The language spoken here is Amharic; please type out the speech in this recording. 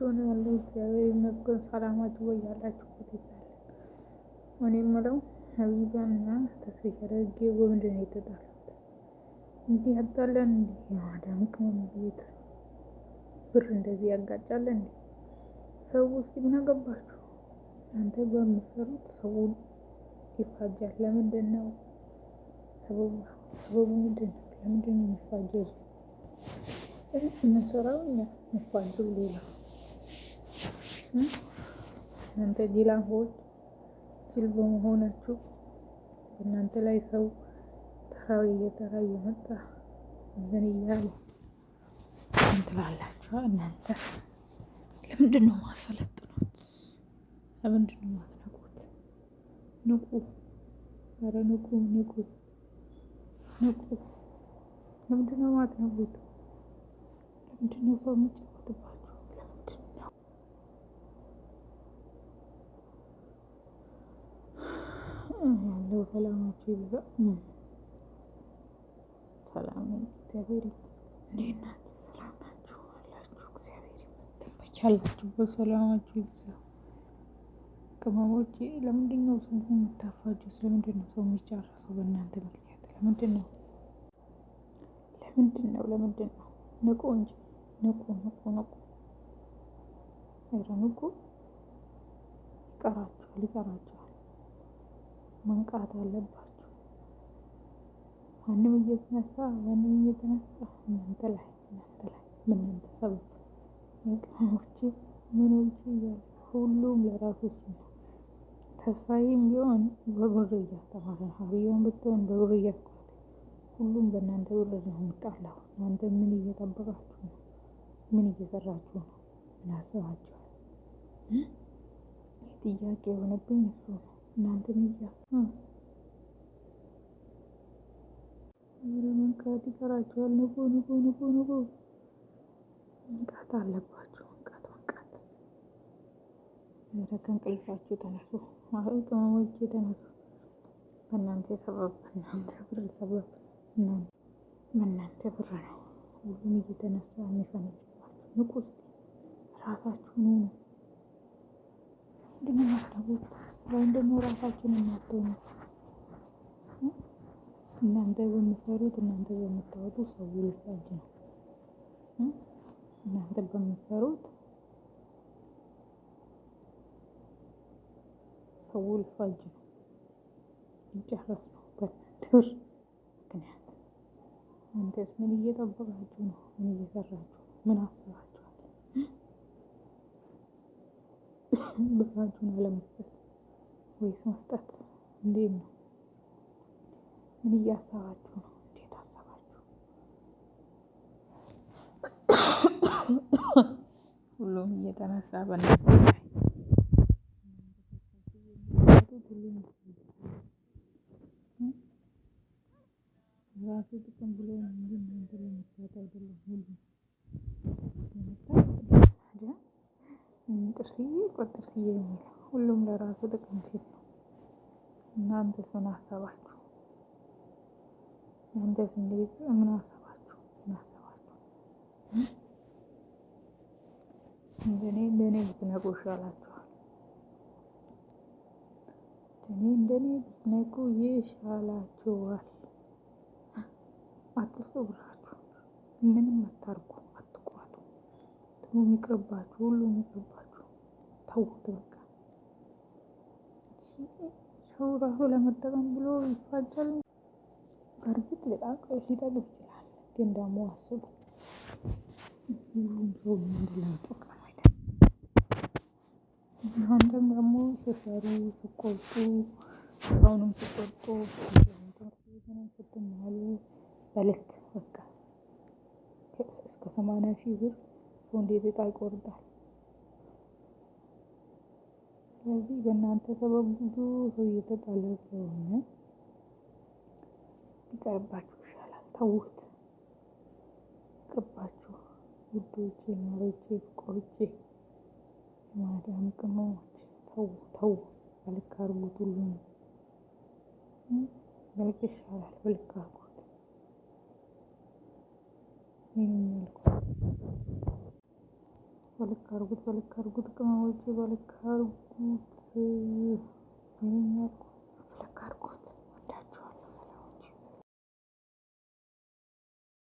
ናችሁ? ነው ያለው። እግዚአብሔር ይመስገን። ሰላማችሁ ወይ ያላችሁበት ይዛል። እኔ የምለው ሀቢባና ተስፋ ያደረገ በምንድን ነው የተጣሉት? እንዲህ ያጣለን እንዴ? የማዳም ቅመም ቤት ብር እንደዚህ ያጋጫለን እንዴ? ሰው ውስጥ ምን አገባችሁ? አንተ በምትሰሩት ሰውን ይፋጃል። ለምንድን ነው ሰበቡ ምንድን ነው? ለምንድን ነው የሚፋጀው? የምንሰራው እኛ የሚፋጀው ሌላ። እናንተ ጅላንፎች ጅል በመሆናችሁ በእናንተ ላይ ሰው ተራው እየተራ እየመጣ ምን እያለ እንትላላችሁ? እናንተ ለምንድን ነው ማሰለጥኑት? ለምንድን ነው ማትነቁት? ንቁ! ኧረ ንቁ! ንቁ! ንቁ! ለምንድን ነው ማትነቁት? ለምንድን ነው ሰው የሚጫወትባችሁ? ለምንድን ነው ያለው? ሰላማችሁ ይብዛ። ሰላም እግዚአብሔር ይመስገን። እንዴት ናችሁ? ሰላም ናችሁ አላችሁ? እግዚአብሔር ይመስገን። በቻላችሁበት ሰላማችሁ ይብዛ። ቅመሞቼ ለምንድን ነው ሰው የምታፋጁት? ለምንድን ነው ሰው የሚጨርሰው በእናንተ ምክንያት? ለምንድን ነው? ለምንድን ነው? ንቁ እንጂ ንቁ! ንቁ! ንቁ! ኧረ ንቁ! ይቀራችኋል። መንቃት አለባችሁ። ማንም እየተነሳ እናንተ ላይ በእናንተ ሰበብ ቅመሞቼ ምኖቼ እያለ ሁሉም ለራሱ ሲል ተስፋዬም ቢሆን በብር እያስተማረ ሀብዬውን ብትሆን በብር እያስቆረጠ ሁሉም በእናንተ ብር ነው የሚጣላው። እናንተ ምን እየጠበቃችሁ ነው? ምን እየሰራችሁ ነው? ምን አስባችኋል? ጥያቄ የሆነብኝ እሱ ነው። እናንተ መንቃት ይቀራችኋል። ንቁ! ንቁ! ንቁ! ንቁ! መንቃት አለባችሁ። መንቃት! ኧረ ከእንቅልፋችሁ ተነሱ። ቅመሞቼ ተነሱ። በእናንተ ሰበብ በእናንተ ብር ሰበብ በእናንተ ብር ነው ሁሉም እየተነሳ የሚፈነጭባችሁ። ንቁ! እስኪ ራሳችሁን ሁኑ። ምንድን ነው የማትነቁት? ለምንድን ነው ራሳችሁን የማትሆኑ? እናንተ በምትሰሩት እናንተ በምታወጡት ሰው ሊፋጅ ነው። እናንተ በምትሰሩት ሰው ሊፋጅ ነው። ሊጨረስ ነው በእናንተ ብር ምክንያት። አንተስ ምን እየጠበቃችሁ ነው? ምን እየሰራችሁ? ምን አስባችኋል? ብራችሁን አለመስጠት ወይስ መስጠት? እንዴት ነው? ምን እያሰባችሁ ነው? እንዴት አሰባችሁ? ሁሉም እየተነሳ በእናንተ ላይ ራሱ ጥቅም ብሎ ነው እንጂ እናንተ ለመስራት አይደለም። ጥርስዬ የሚለው ሁሉም ለራሱ ጥቅም ሲል ነው። እናንተስ ምን አሰባችሁ? እናንተስ እንዴት ምን አሰባችሁ? እንደኔ ብትነቁ ይሻላችኋል። እንደኔ ብትነቁ ይሻላችኋል። አትስጡ ብራችሁ። ምንም አታርጉ፣ አትቋጡ። ይቅርባችሁ፣ ሁሉም ይቅርባችሁ። ተውት በቃ። ሰው ራሱ ለመጠቀም ብሎ ይፋጃል። በእርግጥ ሊጠቅም ይችላል፣ ግን ደግሞ አስቡ። ሁሉም ሰው ለመጠቀም አይደለም። እናንተም ደግሞ ስሰሩ ስቆጡ፣ አሁንም ስቆጡ ስትማሉ በልክ በቃ እስከ 80,000 ብር ሰው እንዴት ዕጣ ይቆርጣል? ስለዚህ በእናንተ ሰበብ ብዙ ሰው እየተጣለ ስለሆነ ቢቀርባችሁ ይሻላል። ተውት፣ ይቅርባችሁ ውዶቼ፣ ማሮቼ፣ ፍቅሮቼ፣ የማዳም ቅመሞች ተው። በልክ አድርጉት። ሁሉንም በልክ ይሻላል። በልክ አድርጉት። ይህን ያልኩት በልክ አድርጉት፣ በልክ አድርጉት ቅመሞቼ፣ በልክ አድርጉት።